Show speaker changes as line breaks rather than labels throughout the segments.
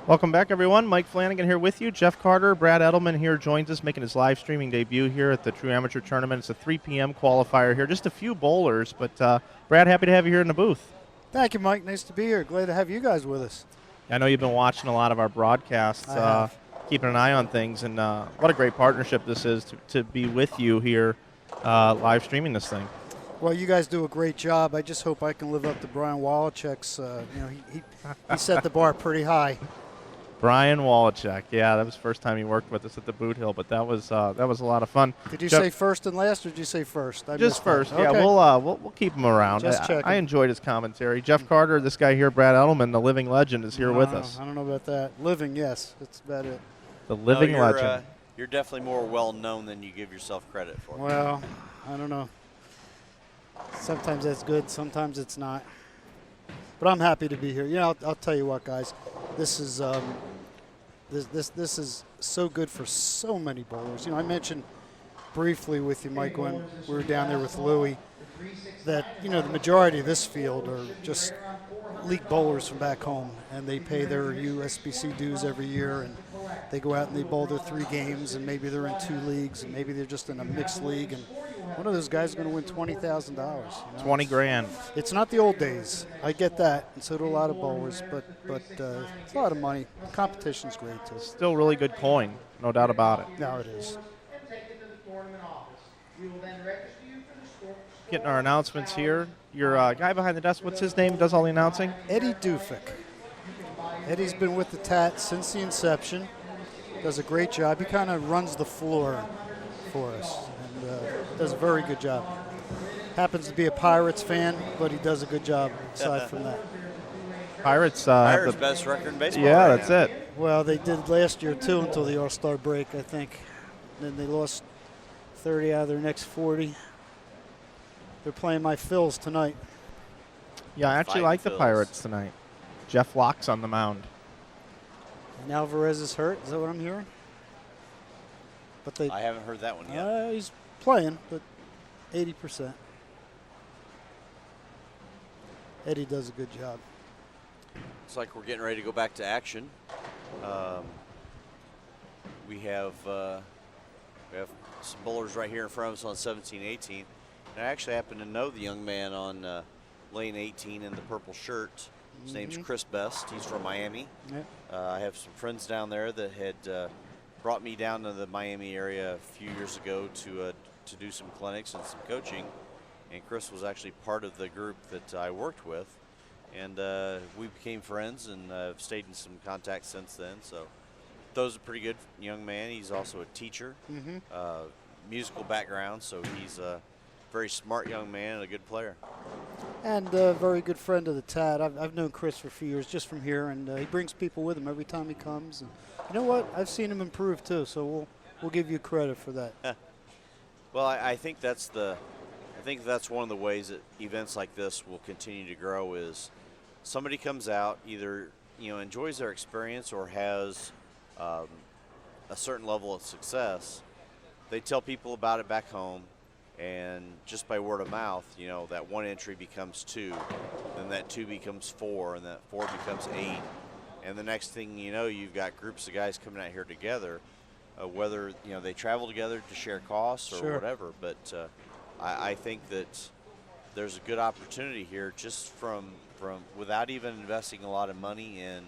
Welcome back, everyone. Mike Flanagan here with you. Jeff Carter, Brad Edelman here joins us, making his live streaming debut here at the True Amateur Tournament. It's a 3 p.m. qualifier here. Just a few bowlers, but Brad, happy to have you here in the booth.
Thank you, Mike. Nice to be here. Glad to have you guys with us.
I know you've been watching a lot of our broadcasts, keeping an eye on things, and what a great partnership this is to be with you here live streaming this thing.
Well, you guys do a great job. I just hope I can live up to Brian Wallachek's. He set the bar pretty high.
Brian Wallachek, yeah, that was the first time he worked with us at the Boot Hill, but that was a lot of fun.
Did you say first and last, or did you say first?
Just first, yeah.
Okay.
We'll keep him around.
Just checking.
I enjoyed his commentary. Jeff Carter, this guy here, Brad Edelman, the living legend, is here with us.
I don't know about that. Living, yes, that's about it.
The living legend.
You're definitely more well known than you give yourself credit for.
Well, I don't know. Sometimes that's good, sometimes it's not. But I'm happy to be here. I'll tell you what, guys. This is this is so good for so many bowlers. I mentioned briefly with you, Mike, when we were down there with Louie, that the majority of this field are just league bowlers from back home, and they pay their USBC dues every year, and they go out and they bowl their 3 games, and maybe they're in 2 leagues, and maybe they're just in a mixed league, and one of those guys is going to win $20,000.
20 grand.
It's not the old days. I get that, and so do a lot of bowlers, but it's a lot of money. Competition's great too.
Still really good coin, no doubt about it.
No, it is.
Getting our announcements here. Your guy behind the desk, what's his name? Does all the announcing?
Eddie Dufik. Eddie's been with the TAT since the inception. Does a great job. He kind of runs the floor for us, and does a very good job. Happens to be a Pirates fan, but he does a good job aside from that.
Pirates.
Pirates' best record in baseball.
Yeah,
right
that's
now.
it.
Well, they did last year too until the All-Star break, I think. Then they lost 30 out of their next 40. They're playing my Phils tonight.
Yeah, I actually like the Pirates tonight. Jeff Locke's on the mound.
And Alvarez is hurt. Is that what I'm hearing? But
I haven't heard that one yet.
He's playing, but 80%. Eddie does a good job.
It's like we're getting ready to go back to action. We have some bowlers right here in front of us on 17-18. And I actually happen to know the young man on lane 18 in the purple shirt. His name's Chris Best. He's from Miami.
Yep.
I have some friends down there that had brought me down to the Miami area a few years ago to do some clinics and some coaching. And Chris was actually part of the group that I worked with. And we became friends and have stayed in some contact since then. So Doe's a pretty good young man. He's also a teacher, musical background, so he's a very smart young man and a good player.
And a very good friend of the TAT. I've known Chris for a few years just from here, and he brings people with him every time he comes. And you know what? I've seen him improve too, so we'll give you credit for that.
Well, I think that's one of the ways that events like this will continue to grow is somebody comes out, either enjoys their experience or has a certain level of success. They tell people about it back home. And just by word of mouth, that 1 entry becomes 2, then that 2 becomes 4, and that 4 becomes 8. And the next thing you know, you've got groups of guys coming out here together, whether they travel together to share costs or whatever. But I think that there's a good opportunity here just from without even investing a lot of money in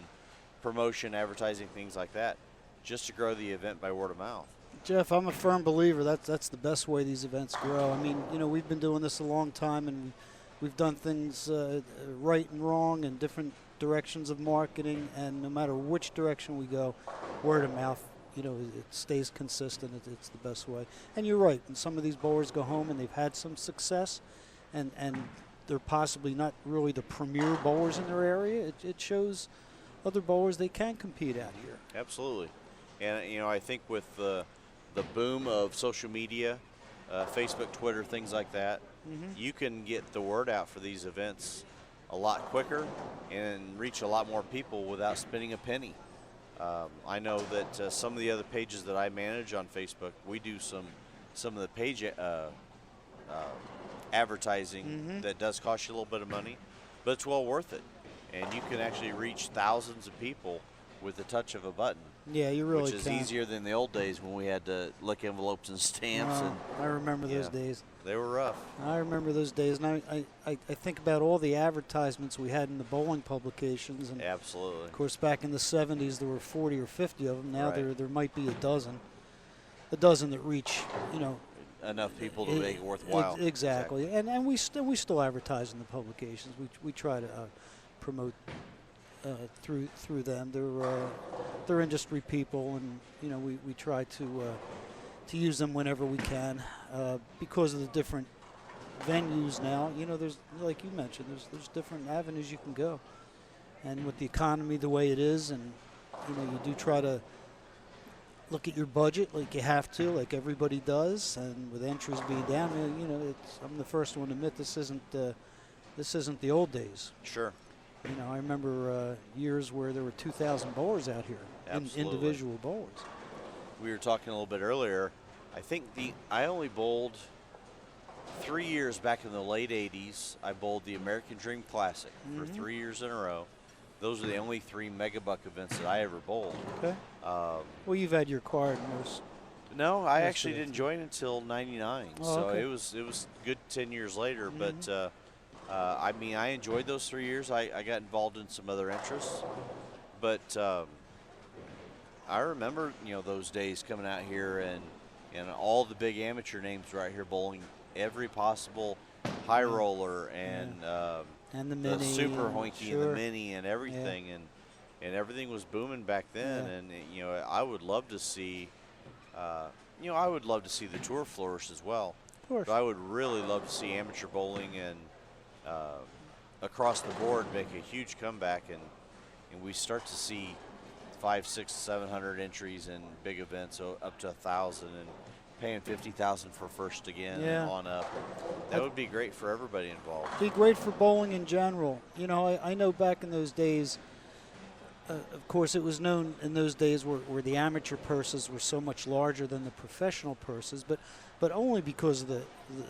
promotion, advertising, things like that, just to grow the event by word of mouth.
Jeff, I'm a firm believer that's the best way these events grow. I mean, we've been doing this a long time, and we've done things right and wrong in different directions of marketing, and no matter which direction we go, word of mouth, it stays consistent. It's the best way. And you're right. And some of these bowlers go home and they've had some success, and they're possibly not really the premier bowlers in their area. It shows other bowlers they can compete out here.
Absolutely. And, I think with the boom of social media, Facebook, Twitter, things like that, you can get the word out for these events a lot quicker and reach a lot more people without spending a penny. I know that some of the other pages that I manage on Facebook, we do some of the page advertising that does cost you a little bit of money, but it's well worth it. And you can actually reach thousands of people with the touch of a button.
Yeah, you really
Which is
can.
easier than the old days when we had to lick envelopes and stamps.
Well,
And
I remember those days.
they were rough.
I remember those days, and I think about all the advertisements we had in the bowling publications. And
Absolutely.
of course, back in the 70s, there were 40 or 50 of them. Now
Right.
there might be a dozen that reach,
Enough people to make it worthwhile.
Exactly. And we still advertise in the publications. We try to promote through them. They're industry people, and we try to use them whenever we can because of the different venues now. There's, like you mentioned, there's different avenues you can go, and with the economy the way it is, and you do try to look at your budget like you have to, like everybody does, and with entries being down, I'm the first one to admit this isn't the old days.
Sure.
I remember years where there were 2,000 bowlers out here, individual bowlers.
We were talking a little bit earlier. I think I only bowled 3 years back in the late 80s. I bowled the American Dream Classic for 3 years in a row. Those are the only 3 megabuck events that I ever bowled.
Okay. Well, you've had your card most.
No, I actually didn't join until '99, so
okay.
it was good 10 years later. But I enjoyed those 3 years. I got involved in some other interests, but I remember those days coming out here and all the big amateur names were out here bowling every possible high roller and
the mini,
super hoinky
sure.
and the mini and everything, and everything was booming back then. And I would love to see. I would love to see the tour flourish as well.
Of course.
But I would really love to see amateur bowling and across the board make a huge comeback, and we start to see 500, 600, 700 entries in big events, so up to 1,000, and paying 50,000 for first again and on up. That would be great for everybody involved.
Be great for bowling in general. I know back in those days. Of course, it was known in those days where the amateur purses were so much larger than the professional purses, but only because of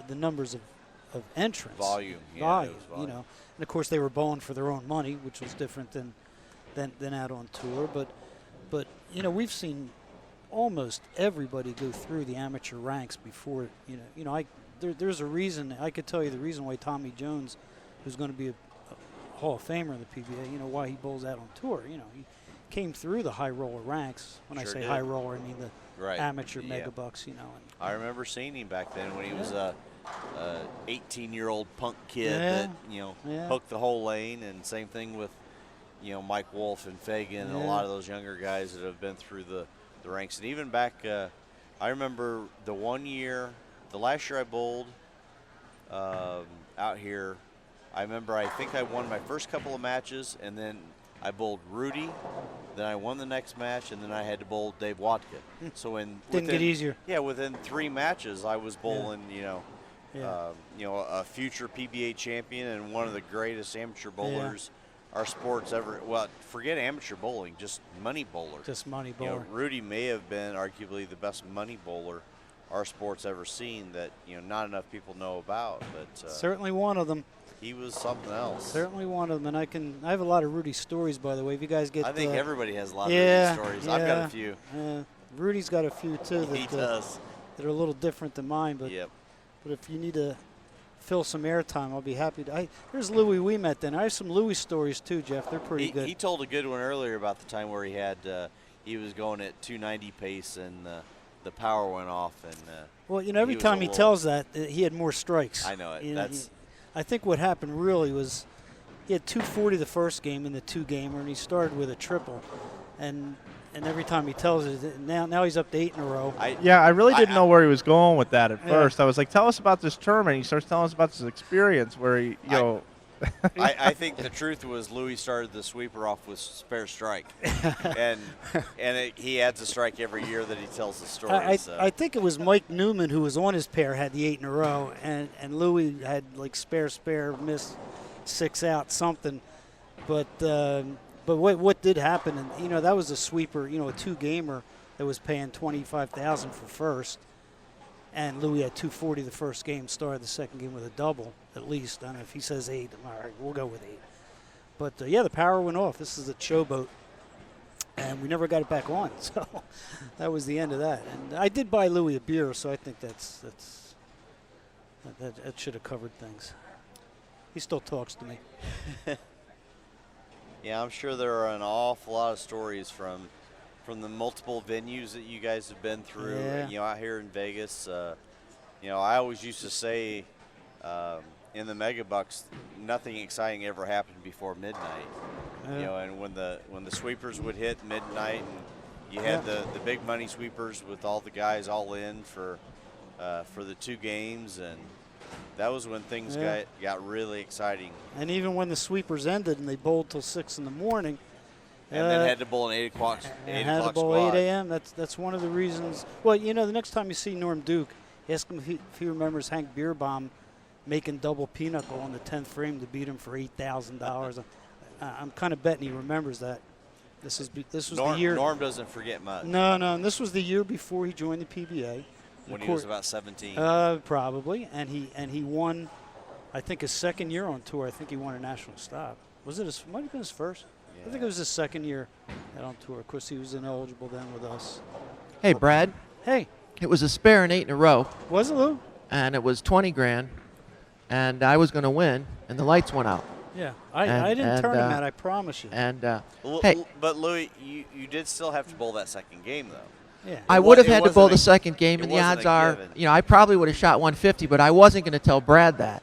the numbers of entrants.
Volume.
Volume. And of course they were bowling for their own money, which was different than out on tour. But we've seen almost everybody go through the amateur ranks before. There's a reason. I could tell you the reason why Tommy Jones, who's going to be a Hall of Famer in the PBA, why he bowls out on tour. He came through the high roller ranks. When I say high roller, I mean the amateur megabucks.
I remember seeing him back then when he was a 18-year-old punk kid that hooked the whole lane, and same thing with Mike Wolf and Fagan and a lot of those younger guys that have been through the ranks. And even back, I remember the last year I bowled out here. I think I won my first couple of matches, and then I bowled Rudy, then I won the next match, and then I had to bowl Dave Wadka. So
didn't get easier.
Yeah, within 3 matches, I was bowling, a future PBA champion and one of the greatest amateur bowlers our sports ever. Well, forget amateur bowling, just money bowler.
Just money bowler.
Rudy may have been arguably the best money bowler our sports ever seen that not enough people know about, but
certainly one of them.
He was something else.
Certainly one of them, and I have a lot of Rudy stories, by the way. If you guys get,
I think everybody has a lot of Rudy stories. I've got a few.
Rudy's got a few too.
He does.
That are a little different than mine, but but if you need to fill some airtime, I'll be happy to. There's Louie Wemett. Then I have some Louie stories too, Jeff. They're pretty good.
He told a good one earlier about the time where he was going at 290 pace and the power went off, and
well, every time he tells that, he had more strikes.
I know it.
I think what happened really was he had 240 the first game in the 2-gamer, and he started with a triple, and every time he tells it, now he's up to 8 in a row.
I really didn't know where he was going with that at first. I was like, tell us about this tournament. He starts telling us about his experience where he,
I think the truth was Louie started the sweeper off with spare strike, and he adds a strike every year that he tells the story.
I think it was Mike Newman who was on his pair had the 8 in a row, and Louie had like spare, missed 6 out something, but what did happen, and that was a sweeper, a 2-gamer that was paying $25,000 for first. And Louie had 240 the first game, started the second game with a double, at least. I don't know if he says 8. All right, we'll go with 8. But, the power went off. This is a showboat. and we never got it back on. So that was the end of that. And I did buy Louie a beer, so I think that should have covered things. He still talks to me.
Yeah, I'm sure there are an awful lot of stories from the multiple venues that you guys have been through.
Yeah.
You know, out here in Vegas. You know, I always used to say in the Mega Bucks, nothing exciting ever happened before midnight.
Yeah.
You know, and when the sweepers would hit midnight, and you had the big money sweepers with all the guys all in for the 2 games, and that was when things got really exciting.
And even when the sweepers ended and they bowled till 6 in the morning,
and then had to bowl an 8 o'clock.
And had to bowl 8 a.m. That's one of the reasons. Well, you know, the next time you see Norm Duke, ask him if he remembers Hank Beerbaum making double pinochle on the 10th frame to beat him for $8,000. I'm kind of betting he remembers that. This was the year.
Norm doesn't forget much.
No, and this was the year before he joined the PBA.
When he was about 17.
Probably, and he won, I think, his second year on tour. I think he won a national stop. Was it his? Might have been his first.
Yeah.
I think it was his second year out on tour. Of course, he was ineligible then with us.
Hey, Brad.
Hey,
It was a spare and 8 in a row,
was it, Lou?
and it was 20 grand, and I was going to win, and the lights went out.
Yeah, I didn't turn him out. I promise you.
And hey,
But Louie, you did still have to bowl that second game though.
Yeah.
I would have
it
had to
wasn't
bowl
a-
the second game,
it
and the
wasn't
odds
a
are,
given.
I probably would have shot 150, but I wasn't going to tell Brad that.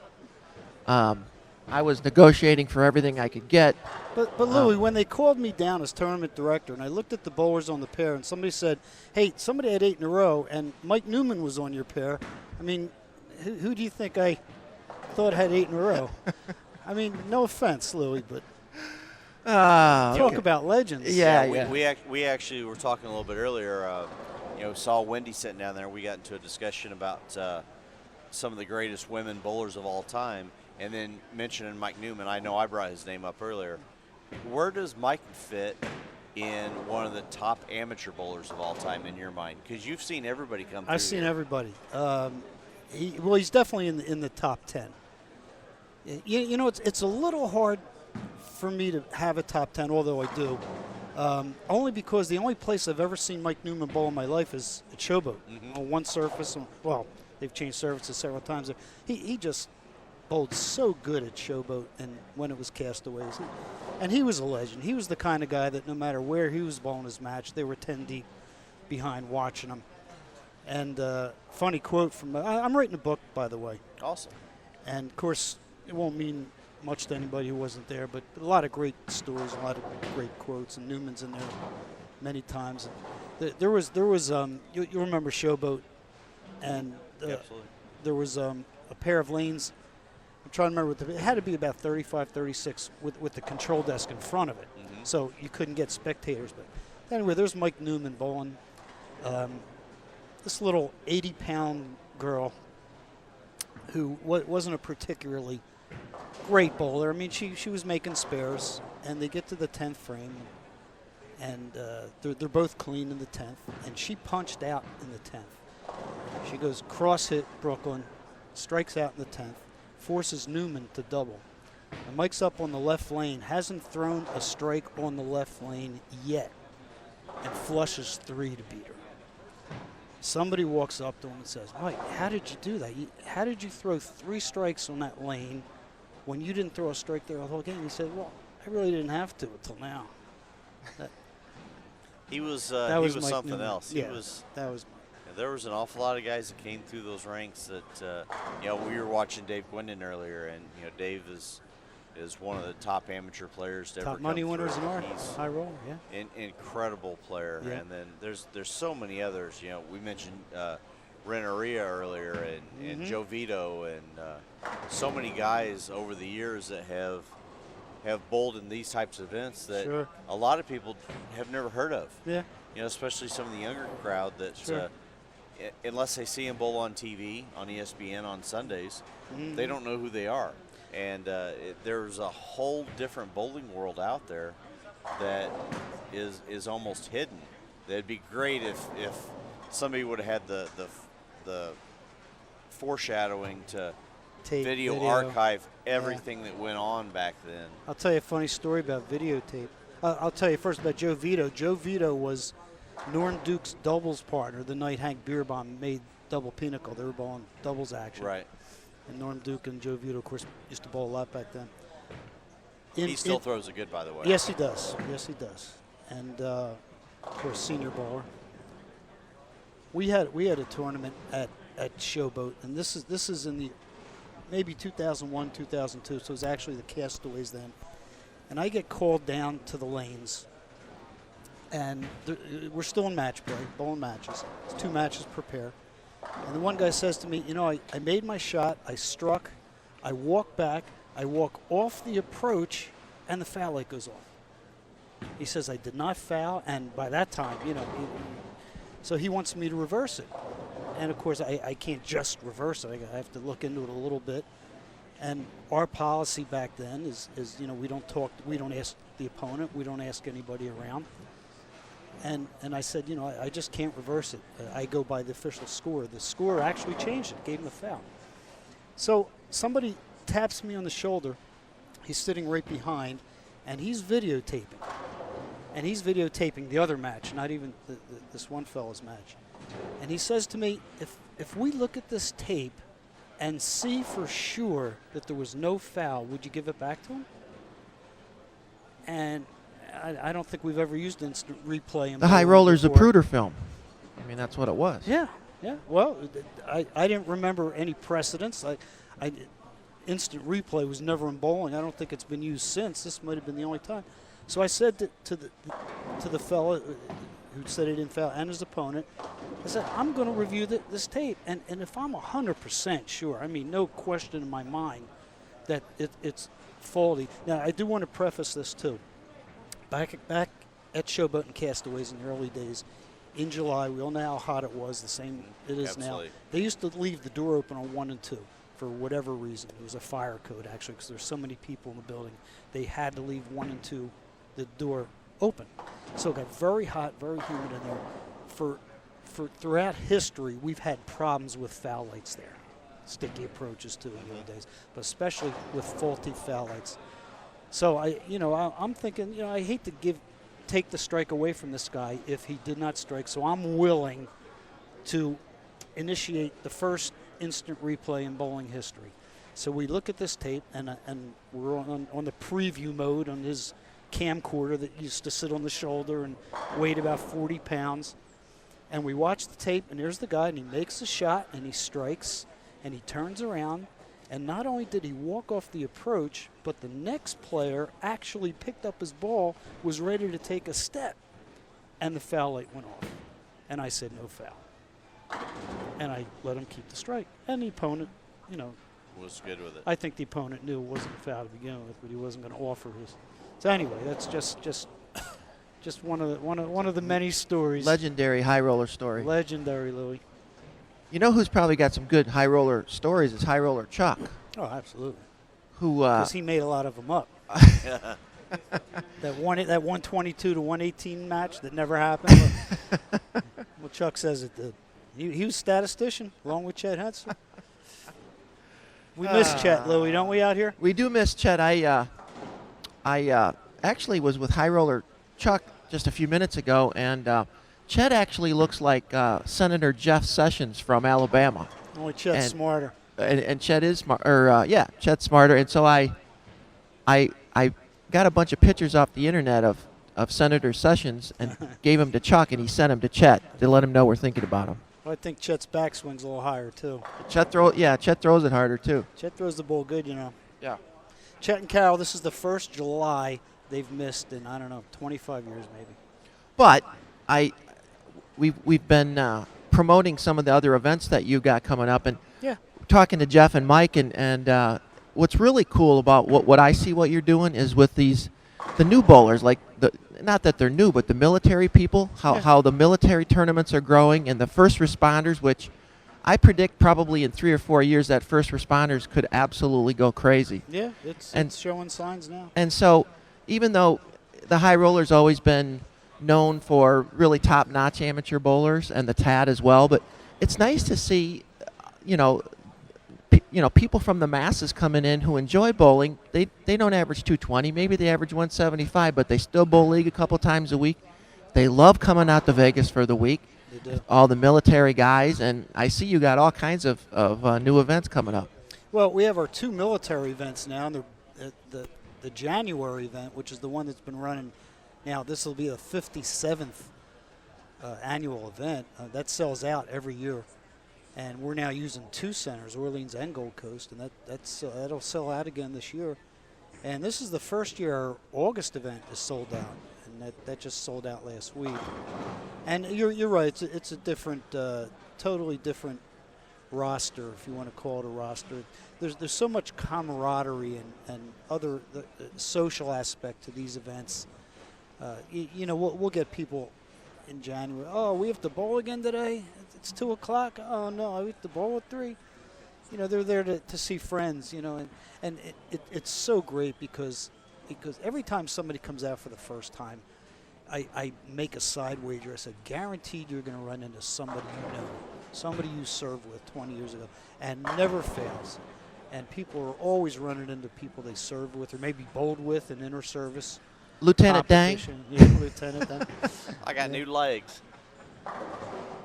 I was negotiating for everything I could get.
But Louie, when they called me down as tournament director, and I looked at the bowlers on the pair, and somebody said, "Hey, somebody had 8 in a row, and Mike Newman was on your pair." I mean, who do you think I thought had 8 in a row? I mean, no offense, Louie, but talk about legends.
Yeah.
We actually were talking a little bit earlier. Saw Wendy sitting down there. We got into a discussion about some of the greatest women bowlers of all time, and then mentioning Mike Newman. I know I brought his name up earlier. Where does Mike fit in one of the top amateur bowlers of all time in your mind? Because you've seen everybody come through.
I've seen
here.
everybody. He's definitely in the top 10. You know, it's a little hard for me to have a top 10, although I do. Only because the only place I've ever seen Mike Newman bowl in my life is at Showboat on one surface. Well, they've changed surfaces several times. He just bowled so good at Showboat and when it was Castaways. And he was a legend. He was the kind of guy that no matter where he was bowling his match, they were 10 deep behind watching him. And funny quote from I'm writing a book, by the way.
Awesome.
And, of course, it won't mean much to anybody who wasn't there, but a lot of great stories, a lot of great quotes, and Newman's in there many times. There was you remember Showboat, and
Absolutely.
there was a pair of lanes. I'm trying to remember, it had to be about 35, 36 with the control desk in front of it, so you couldn't get spectators. But anyway, there's Mike Newman bowling. This little 80-pound girl who wasn't a particularly great bowler. I mean, she was making spares, and they get to the 10th frame, and they're both clean in the 10th, and she punched out in the 10th. She goes cross-hit Brooklyn, strikes out in the 10th, forces Newman to double. And Mike's up on the left lane, hasn't thrown a strike on the left lane yet, and flushes 3 to beat her. Somebody walks up to him and says, "Mike, how did you do that? How did you throw 3 strikes on that lane when you didn't throw a strike there the whole game?" He said, "Well, I really didn't have to until now."
He was
That was Mike
something
Newman.
else.
Yeah, that was.
There was an awful lot of guys that came through those ranks that we were watching Dave Gwendon earlier, and Dave is one of the top amateur players to
Top
ever
money
come
winners
through.
in our
He's
high roller, yeah.
an incredible player,
Yeah.
and then there's so many others. We mentioned Renneria earlier, and Joe Vito, and so many guys over the years that have bowled in these types of events that
Sure.
a lot of people have never heard of.
Yeah.
Especially some of the younger crowd that,
Sure.
Unless they see him bowl on TV, on ESPN on Sundays, they don't know who they are. And there's a whole different bowling world out there that is almost hidden. It'd be great if somebody would have had the foreshadowing to video archive everything that went on back then.
I'll tell you a funny story about videotape. I'll tell you first about Joe Vito. Joe Vito was Norm Duke's doubles partner the night Hank Beerbaum made double pinnacle. They were bowling doubles action.
Right.
And Norm Duke and Joe Vito, of course, used to bowl a lot back then.
He still throws a good, by the way.
Yes, he does. Yes, he does. And of course, senior bowler. We had a tournament at Showboat, and this is in the maybe 2001, 2002. So it was actually the Castaways then. And I get called down to the lanes, and we're still in match play, bowling matches. It's 2 matches per pair. And the one guy says to me, I made my shot, I struck, I walk back, I walk off the approach, and the foul light goes off. He says I did not foul, and by that time, so he wants me to reverse it. And of course, I can't just reverse it. I have to look into it a little bit. And our policy back then is we don't talk, we don't ask the opponent, we don't ask anybody around. And I said, I just can't reverse it. I go by the official score. The score actually changed it, gave him a foul. So somebody taps me on the shoulder. He's sitting right behind, and he's videotaping. And he's videotaping the other match, not even this one fellow's match. And he says to me, if we look at this tape and see for sure that there was no foul, would you give it back to him? And I don't think we've ever used instant replay. In
The High Roller's a
before.
Pruder film. I mean, that's what it was.
Yeah. Well, I didn't remember any precedents. Instant replay was never in bowling. I don't think it's been used since. This might have been the only time. So I said to the fella who said he didn't foul and his opponent, I said, I'm going to review this tape. And if I'm 100% sure, I mean, no question in my mind that it's faulty. Now, I do want to preface this, too. Back at Showboat and Castaways in the early days, in July, we all know how hot it was, the same it is
Absolutely.
now. They used to leave the door open on 1 and 2 for whatever reason. It was a fire code, actually, because there's so many people in the building. They had to leave 1 and 2, the door open. So it got very hot, very humid in there. For throughout history, we've had problems with foul lights there. Sticky approaches, too, in the old days, but especially with faulty foul lights. So I'm thinking, I hate to take the strike away from this guy if he did not strike. So I'm willing to initiate the first instant replay in bowling history. So we look at this tape, and we're on the preview mode on his camcorder that used to sit on the shoulder and weighed about 40 pounds. And we watch the tape, and there's the guy, and he makes a shot, and he strikes, and he turns around. And not only did he walk off the approach, but the next player actually picked up his ball, was ready to take a step, and the foul light went off. And I said, no foul. And I let him keep the strike. And the opponent,
Was good with it.
I think the opponent knew it wasn't a foul to begin with, but he wasn't going to offer his. So anyway, that's just one of the many stories.
Legendary High Roller story.
Legendary, Louie.
You know who's probably got some good High Roller stories is High Roller Chuck,
Oh, absolutely.
who
Because he made a lot of them up. That 122 to 118 match that never happened. Well, Chuck says it did. He was a statistician along with Chet Hudson. We miss Chet, Louie, don't we, out here?
we do miss Chet. I actually was with High Roller Chuck just a few minutes ago, and Chet actually looks like Senator Jeff Sessions from Alabama.
Only Chet's
And-
smarter.
And Chet is smart, Chet's smarter. And so I got a bunch of pictures off the internet of Senator Sessions and gave them to Chuck, and he sent them to Chet to let him know we're thinking about him.
Well, I think Chet's backswing's a little higher, too.
Chet throws it harder too.
Chet throws the ball good,
Yeah.
Chet and Carol, this is the first July they've missed in, 25 years maybe.
But we've been promoting some of the other events that you got coming up, and
Yeah.
talking to Jeff and Mike, and what's really cool about what I see what you're doing is with the new bowlers, like not that they're new, but the military people, how the military tournaments are growing, and the first responders, which I predict probably in 3 or 4 years that first responders could absolutely go crazy.
Yeah, it's showing signs now.
And so even though the High Roller's always been known for really top-notch amateur bowlers, and the TAT as well, but it's nice to see, people from the masses coming in who enjoy bowling, they don't average 220. Maybe they average 175, but they still bowl league a couple times a week. They love coming out to Vegas for the week.
They do.
All the military guys, and I see you got all kinds of new events coming up.
Well, we have our 2 military events now. And the January event, which is the one that's been running now, this will be the 57th annual event. That sells out every year. And we're now using 2 centers, Orleans and Gold Coast, and that'll sell out again this year. And this is the first year our August event is sold out, and that just sold out last week. And you're right, it's a different, totally different roster, if you want to call it a roster. There's so much camaraderie and other social aspect to these events. We'll get people in January. Oh, we have to bowl again today? It's 2 o'clock? Oh, no, we have to bowl at 3. They're there to see friends, and it's so great because every time somebody comes out for the first time, I make a side wager. I said, guaranteed you're going to run into somebody somebody you served with 20 years ago, and never fails. And people are always running into people they served with or maybe bowled with in inter-service.
Lieutenant Dang?
Yeah, Lieutenant Dang.
I got new legs.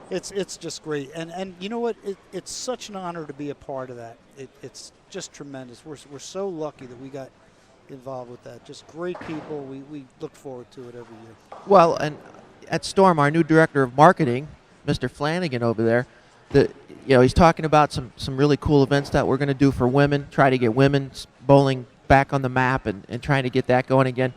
It's just great, and you know what? It's such an honor to be a part of that. It's just tremendous. We're so lucky that we got involved with that. Just great people. We look forward to it every year.
Well, and at Storm, our new director of marketing, Mr. Flanagan over there, he's talking about some really cool events that we're going to do for women, try to get women's bowling back on the map and trying to get that going again.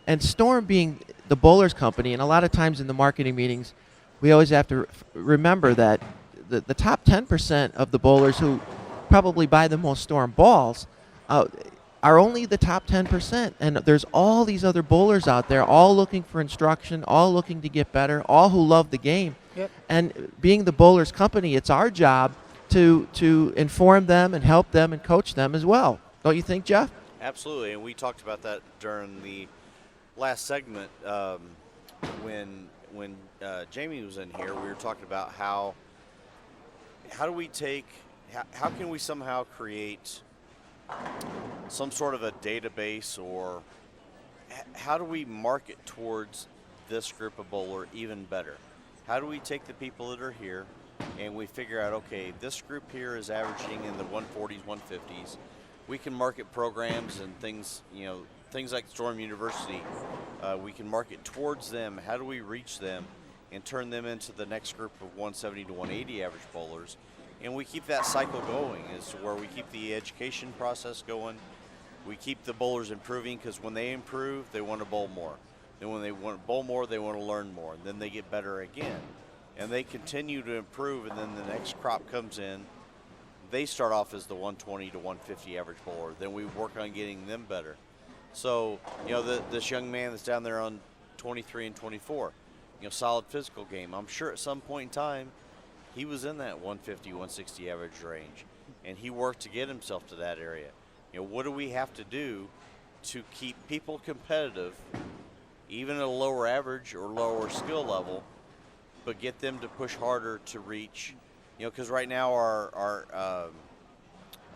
And Storm being the bowlers company, and a lot of times in the marketing meetings, we always have to remember that the top 10% of the bowlers who probably buy the most Storm balls are only the top 10%. And there's all these other bowlers out there, all looking for instruction, all looking to get better, all who love the game.
Yep.
And being the bowlers company, it's our job to inform them and help them and coach them as well. Don't you think, Jeff?
Absolutely, and we talked about that during the last segment when Jamie was in here. We were talking about how can we somehow create some sort of a database, or how do we market towards this group of bowler even better? How do we take the people that are here and we figure out, okay, this group here is averaging in the 140s, 150s. We can market programs and things, things like Storm University. We can market towards them. How do we reach them and turn them into the next group of 170 to 180 average bowlers? And we keep that cycle going, as to where we keep the education process going. We keep the bowlers improving, because when they improve, they want to bowl more. Then when they want to bowl more, they want to learn more. And then they get better again. And they continue to improve, and then the next crop comes in. They start off as the 120 to 150 average bowler. Then we work on getting them better. So, this young man that's down there on 23 and 24, solid physical game. I'm sure at some point in time, he was in that 150, 160 average range, and he worked to get himself to that area. What do we have to do to keep people competitive, even at a lower average or lower skill level, but get them to push harder to reach? Because right now our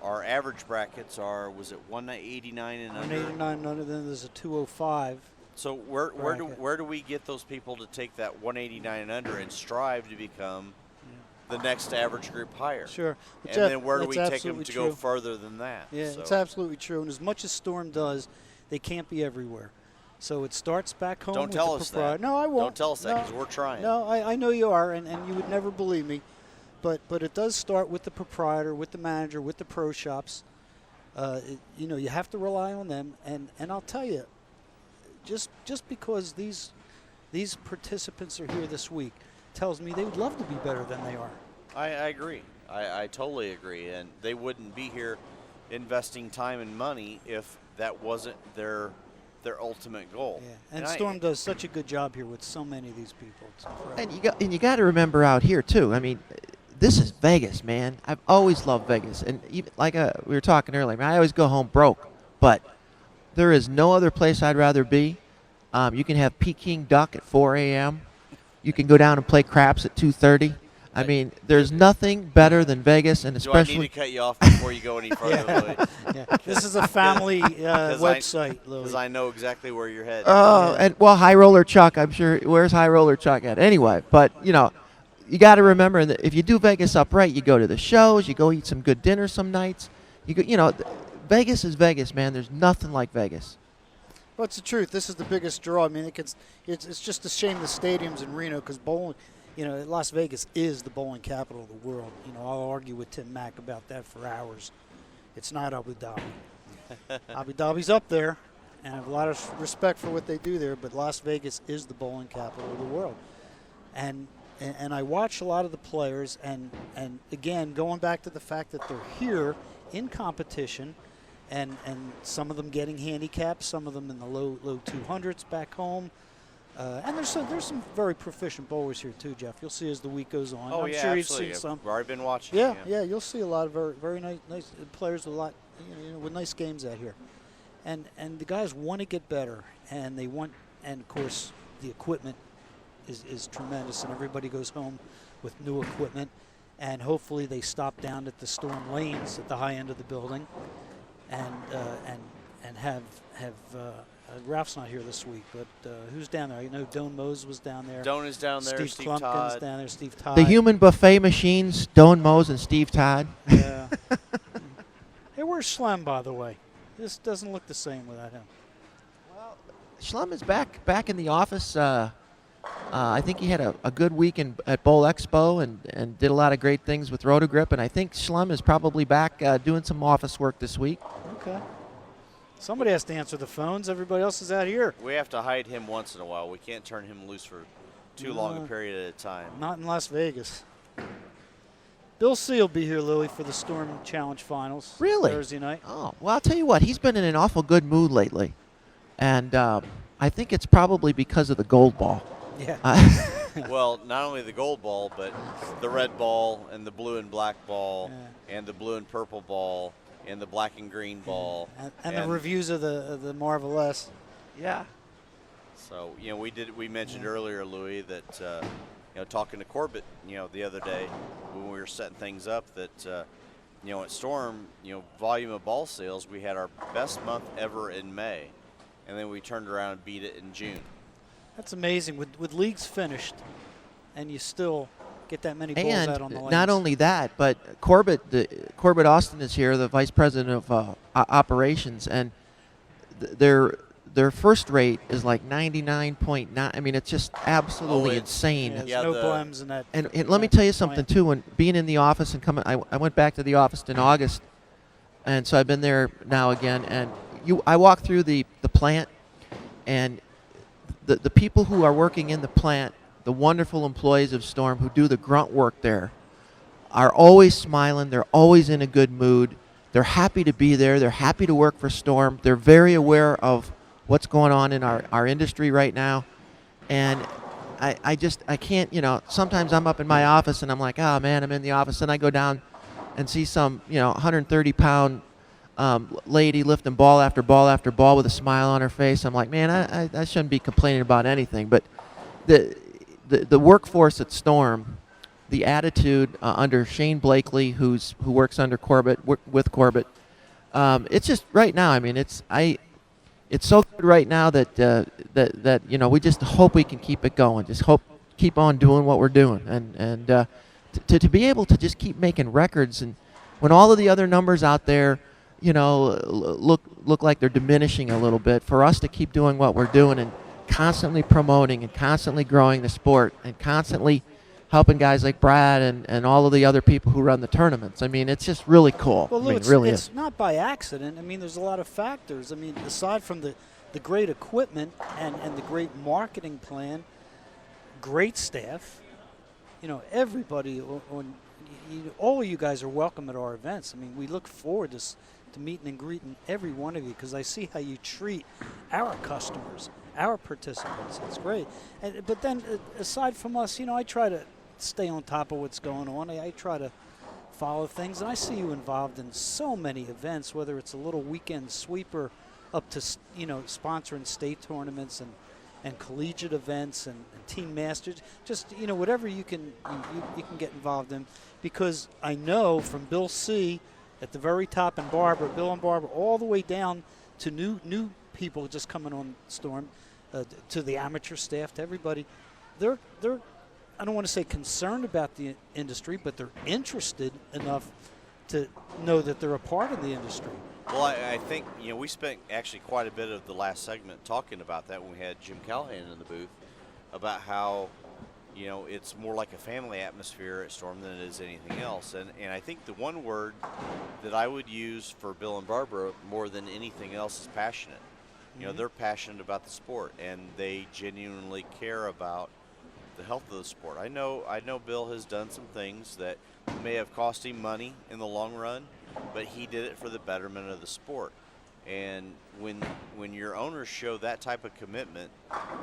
average brackets was it 189 and under? 189
and under. Then there's a 205.
So where do we get those people to take that 189 and under and strive to become the next average group higher?
Sure.
And then where do we take them to go further than that?
Yeah, it's absolutely true. And as much as Storm does, they can't be everywhere. So it starts back home.
Don't tell us that.
No, I won't.
Don't tell us that, because we're trying.
No, I know you are, and you would never believe me. But it does start with the proprietor, with the manager, with the pro shops. You have to rely on them. And I'll tell you, just because these participants are here this week tells me they would love to be better than they are.
I agree. I totally agree. And they wouldn't be here investing time and money if that wasn't their ultimate goal.
Yeah. And Storm does such a good job here with so many of these people. It's incredible.
And you got to remember out here too. I mean, this is Vegas, man. I've always loved Vegas, and even we were talking earlier, I always go home broke, but there is no other place I'd rather be. You can have Peking duck at 4 a.m. You can go down and play craps at 2:30. I mean, there's nothing better than Vegas, and
Do I need
especially
to cut you off before you go any further, Louie?
Yeah. This is a family website,
Because
Louie.
I know exactly where you're headed.
oh, and well, High Roller Chuck, I'm sure. Where's High Roller Chuck at? Anyway, but you know, you got to remember that if you do Vegas upright, you go to the shows, you go eat some good dinner some nights. Vegas is Vegas, man. There's nothing like Vegas.
Well, it's the truth. This is the biggest draw. I mean, it's just a shame the stadium's in Reno because bowling, Las Vegas is the bowling capital of the world. I'll argue with Tim Mack about that for hours. It's not Abu Dhabi. Abu Dhabi's up there, and I have a lot of respect for what they do there, but Las Vegas is the bowling capital of the world. And I watch a lot of the players, and again, going back to the fact that they're here in competition, and some of them getting handicaps, some of them in the low 200s back home. And there's some very proficient bowlers here too, Jeff. You'll see as the week goes on.
Oh,
I'm
yeah,
sure
absolutely.
you've seen some.
I've already been watching.
Yeah, you'll see a lot of very, very nice players with a lot, with nice games out here. And the guys want to get better, and of course the equipment is tremendous, and everybody goes home with new equipment, and hopefully they stop down at the Storm Lanes at the high end of the building, and have Ralph's not here this week, but who's down there? I know Doan Mose was down there.
Doan is down there.
Steve Klumpkin's
Todd.
down there. Steve Todd.
The human buffet machines, Doan Mose and Steve Todd.
Yeah. Hey, where's Schlem, by the way? This doesn't look the same without him.
Well, Schlem is back in the office. I think he had a good week at Bowl Expo and did a lot of great things with Rotogrip, and I think Schlem is probably back doing some office work this week.
Okay. Somebody has to answer the phones. Everybody else is out here.
We have to hide him once in a while. We can't turn him loose for too long a period at a time.
Not in Las Vegas. Bill C will be here, Louie, for the Storm Challenge Finals.
Really?
Thursday night.
Oh, well, I'll tell you what. He's been in an awful good mood lately, and I think it's probably because of the gold ball.
Yeah.
Well, not only the gold ball, but the red ball and the blue and black ball and the blue and purple ball and the black and green ball.
And the reviews of the Marvelous.
Yeah.
So, we mentioned earlier, Louie, that, talking to Corbett, the other day when we were setting things up that, at Storm, volume of ball sales, we had our best month ever in May. And then we turned around and beat it in June.
That's amazing. With leagues finished, and you still get that many balls out on the lanes.
Not only that, but Corbett Austin is here, the vice president of operations, and their first rate is like 99.9. I mean, it's just absolutely insane.
Yeah, there's no blems in that.
And let me tell you something too. When being in the office and coming, I went back to the office in August, and so I've been there now again. And I walk through the plant, and the people who are working in the plant, the wonderful employees of Storm who do the grunt work there, are always smiling. They're always in a good mood. They're happy to be there. They're happy to work for Storm. They're very aware of what's going on in our industry right now. And I can't, sometimes I'm up in my office and I'm like, oh, man, I'm in the office. And I go down and see some, 130-pound lady lifting ball after ball after ball with a smile on her face. I'm like, man, I shouldn't be complaining about anything. But the workforce at Storm, the attitude under Shane Blakely, who works under Corbett, with Corbett, it's just right now. I mean, it's so good right now that we just hope we can keep it going. Just keep on doing what we're doing, and to be able to just keep making records, and when all of the other numbers out there, look like they're diminishing a little bit, for us to keep doing what we're doing and constantly promoting and constantly growing the sport and constantly helping guys like Brad and all of the other people who run the tournaments. I mean, it's just really cool.
Well, Lou,
it really is.
It's not by accident. I mean, there's a lot of factors. I mean, aside from the great equipment and the great marketing plan, great staff, everybody all of you guys are welcome at our events. I mean, we look forward to meeting and greeting every one of you because I see how you treat our customers, our participants. It's great. But then, aside from us, I try to stay on top of what's going on. I try to follow things, and I see you involved in so many events, whether it's a little weekend sweeper up to, sponsoring state tournaments and collegiate events and team masters, just whatever you can get involved in, because I know from Bill C at the very top and Bill and Barbara, all the way down to new people just coming on Storm, to the amateur staff, to everybody, they're I don't want to say concerned about the industry, but they're interested enough to know that they're a part of the industry.
Well, I think, we spent actually quite a bit of the last segment talking about that when we had Jim Callahan in the booth, about how, it's more like a family atmosphere at Storm than it is anything else. And I think the one word that I would use for Bill and Barbara more than anything else is passionate. They're passionate about the sport, and they genuinely care about the health of the sport. I know Bill has done some things that may have cost him money in the long run, but he did it for the betterment of the sport. And when your owners show that type of commitment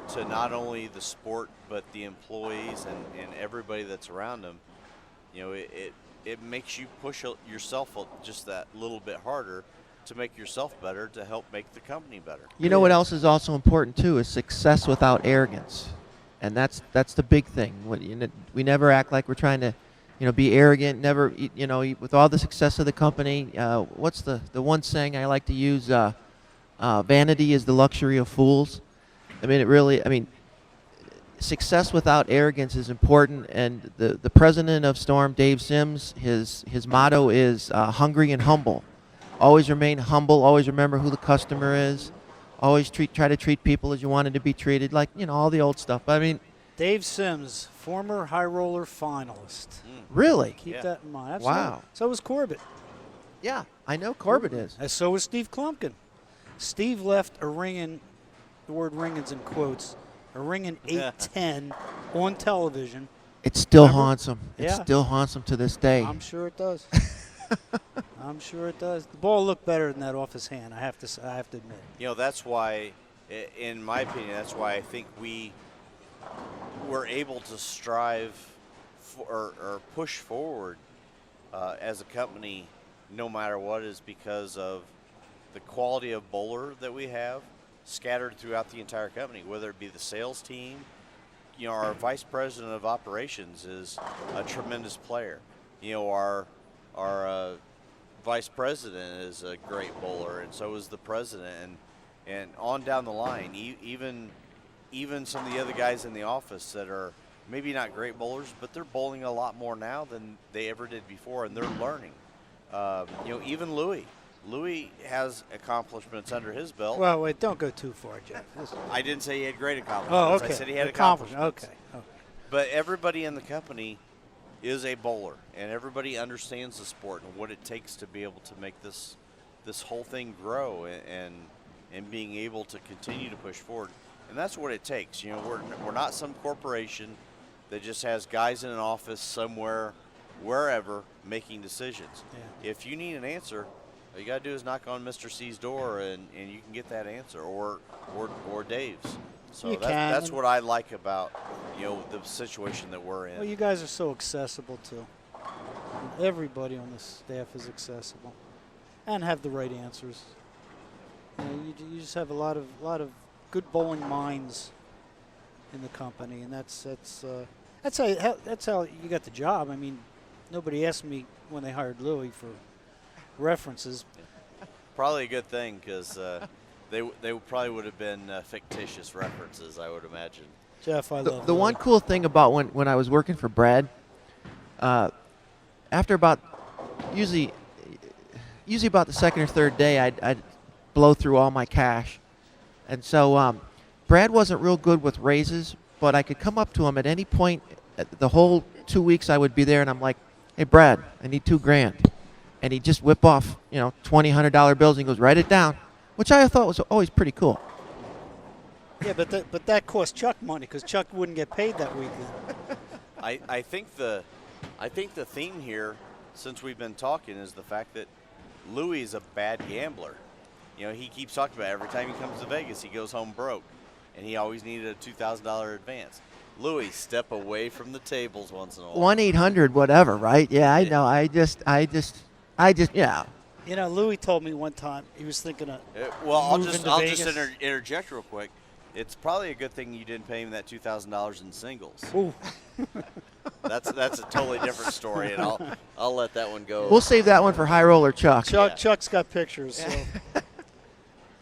to not only the sport but the employees and everybody that's around them, it makes you push yourself just that little bit harder to make yourself better, to help make the company better.
You know what else is also important too is success without arrogance, and that's the big thing. We never act like we're trying to, be arrogant. Never, with all the success of the company. What's the one saying I like to use? Vanity is the luxury of fools. Success without arrogance is important. And the president of Storm, Dave Sims, his motto is hungry and humble. Always remain humble. Always remember who the customer is. Always try to treat people as you wanted to be treated, like all the old stuff.
Dave Sims, former high roller finalist.
Really?
Keep that in mind. Absolutely.
Wow.
So was Corbett.
Yeah, I know Corbett is.
And so was Steve Klumpkin. Steve left a ringing, the word ringing's in quotes, a ringing 8-10 on television.
It still
Remember?
haunts him. It still haunts him to this day.
I'm sure it does. I'm sure it does. The ball looked better than that off his hand, I have to admit.
That's why, in my opinion, that's why I think we were able to strive or push forward as a company no matter what, is because of the quality of bowler that we have scattered throughout the entire company, whether it be the sales team. Our vice president of operations is a tremendous player. Our vice president is a great bowler, and so is the president, and on down the line. Even some of the other guys in the office that are maybe not great bowlers, but they're bowling a lot more now than they ever did before, and they're learning. Even Louie has accomplishments under his belt.
Well, wait, don't go too far, Jeff.
I didn't say he had great accomplishments.
Oh, okay.
I said he had accomplishments.
Okay.
But everybody in the company is a bowler, and everybody understands the sport and what it takes to be able to make this whole thing grow and being able to continue to push forward. And that's what it takes. We're not some corporation that just has guys in an office somewhere, wherever, making decisions.
Yeah.
If you need an answer, all you got to do is knock on Mr. C's door, and you can get that answer, or Dave's. So that's what I like about the situation that we're in.
Well, you guys are so accessible too. Everybody on the staff is accessible, and have the right answers. You just have a lot of good bowling minds in the company, and that's how you got the job. Nobody asked me when they hired Louie for references.
Probably a good thing, because they probably would have been fictitious references, I would imagine.
Jeff, I love
the one cool thing about when I was working for Brad, after about usually about the second or third day, I'd blow through all my cash, and so Brad wasn't real good with raises, but I could come up to him at any point. The whole 2 weeks I would be there, and I'm like, "Hey, Brad, I need $2,000," and he'd just whip off $20, $100 bills, and he goes, "Write it down," which I thought was always pretty cool.
Yeah, but that cost Chuck money, because Chuck wouldn't get paid that weekend.
I think the theme here, since we've been talking, is the fact that Louie is a bad gambler. He keeps talking about it. Every time he comes to Vegas, he goes home broke, and he always needed a $2,000 advance. Louie, step away from the tables once in a while.
1-800 whatever, right? Yeah, I know. I just yeah.
Louie told me one time he was thinking of
I'll
moving
just
to Vegas.
interject real quick. It's probably a good thing you didn't pay him that $2,000 in singles.
Ooh.
That's a totally different story, and I'll let that one go.
We'll save that one for High Roller Chuck.
Chuck's got pictures, so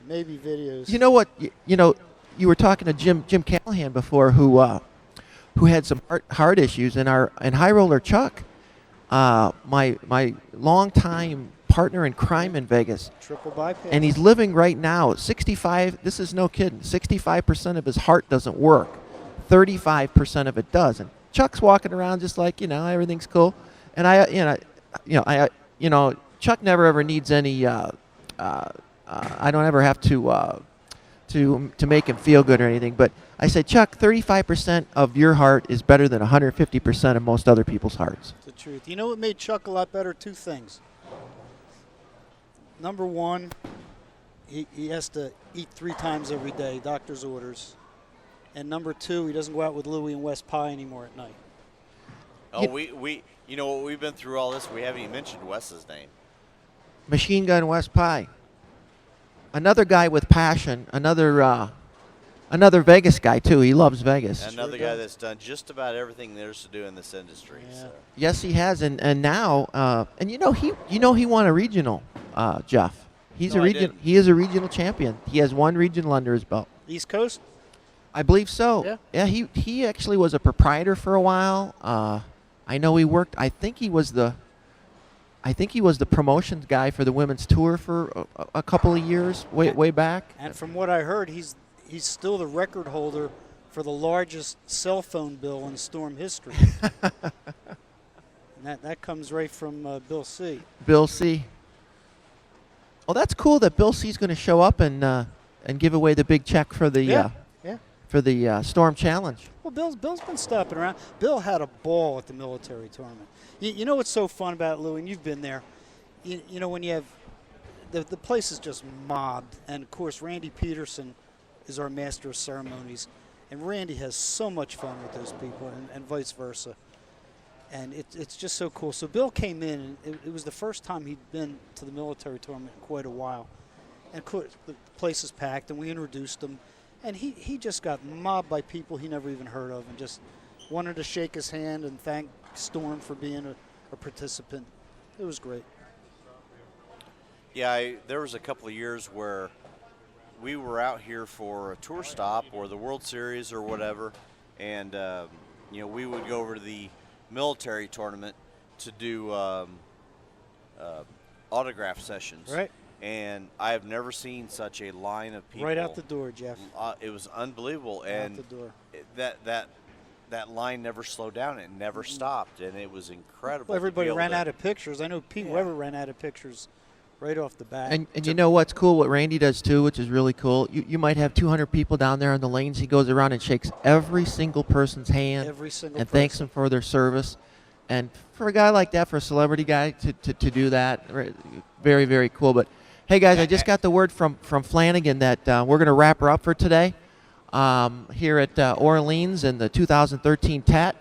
maybe videos.
You know what? You were talking to Jim Callahan before, who had some heart issues, and High Roller Chuck, my longtime partner in crime in Vegas,
Triple bypass.
and he's living right now at 65. This is no kidding. 65% of his heart doesn't work. 35% of it does, and Chuck's walking around just like everything's cool, and Chuck never ever needs any. I don't ever have to make him feel good or anything. But I said, Chuck, 35% of your heart is better than 150% of most other people's hearts.
It's the truth. You know what made Chuck a lot better? Two things. Number one, he has to eat 3 times every day, doctor's orders. And number two, he doesn't go out with Louie and West Pie anymore at night.
Oh, we've been through all this. We haven't even mentioned Wes's name.
Machine Gun West Pie. Another guy with passion. Another Vegas guy too. He loves Vegas.
Another guy that's done just about everything there's to do in this industry.
Yeah.
So.
Yes, he has, and now he won a regional, Jeff. He is a regional champion. He has one regional under his belt.
East Coast?
I believe so.
Yeah.
He actually was a proprietor for a while. I know he worked. I think he was the promotions guy for the women's tour for a couple of years, way back.
And from what I heard, he's still the record holder for the largest cell phone bill in Storm history. And that comes right from Bill C.
Bill C. Well, that's cool that Bill C's going to show up and give away the big check for the for the Storm Challenge.
Well, Bill's been stopping around. Bill had a ball at the military tournament. You know what's so fun about it, Louie, and you've been there. You know when you have the place is just mobbed, and of course Randy Peterson is our master of ceremonies, and Randy has so much fun with those people, and vice versa. And it's just so cool. So Bill came in, and it was the first time he'd been to the military tournament in quite a while. And of course, the place is packed, and we introduced him. And he just got mobbed by people he never even heard of, and just wanted to shake his hand and thank Storm for being a participant. It was great.
Yeah, there was a couple of years where we were out here for a tour stop or the World Series or whatever, and we would go over to the military tournament to do autograph sessions.
Right.
And I have never seen such a line of people.
Right out the door, Jeff.
It was unbelievable, and
out the door.
that line never slowed down. It never stopped, and it was incredible.
Well, everybody ran out of pictures. I know Pete Weber ran out of pictures right off the bat.
And you know what's cool? What Randy does too, which is really cool. You might have 200 people down there on the lanes. He goes around and shakes every single person's hand, and thanks them for their service. And for a guy like that, for a celebrity guy to do that, very, very cool. But hey guys, I just got the word from Flanagan that we're going to wrap her up for today here at Orleans in the 2013 TAT.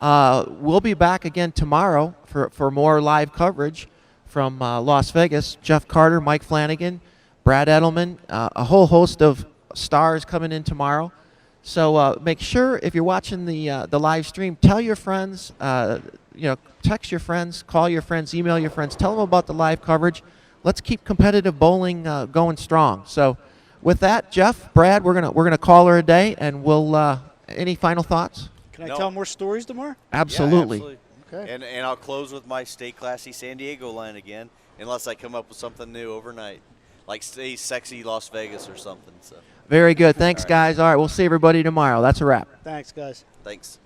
We'll be back again tomorrow for more live coverage from Las Vegas. Jeff Carter, Mike Flanagan, Brad Edelman, a whole host of stars coming in tomorrow. So make sure if you're watching the live stream, tell your friends, text your friends, call your friends, email your friends, tell them about the live coverage. Let's keep competitive bowling going strong. So with that, Jeff, Brad, we're gonna call her a day, and we'll. Any final thoughts?
Can I tell more stories tomorrow?
Absolutely.
Yeah, absolutely.
Okay.
And I'll close with my Stay Classy San Diego line again, unless I come up with something new overnight, like Stay Sexy Las Vegas or something. So.
Very good. Thanks, guys. All right, we'll see everybody tomorrow. That's a wrap.
Thanks, guys.
Thanks.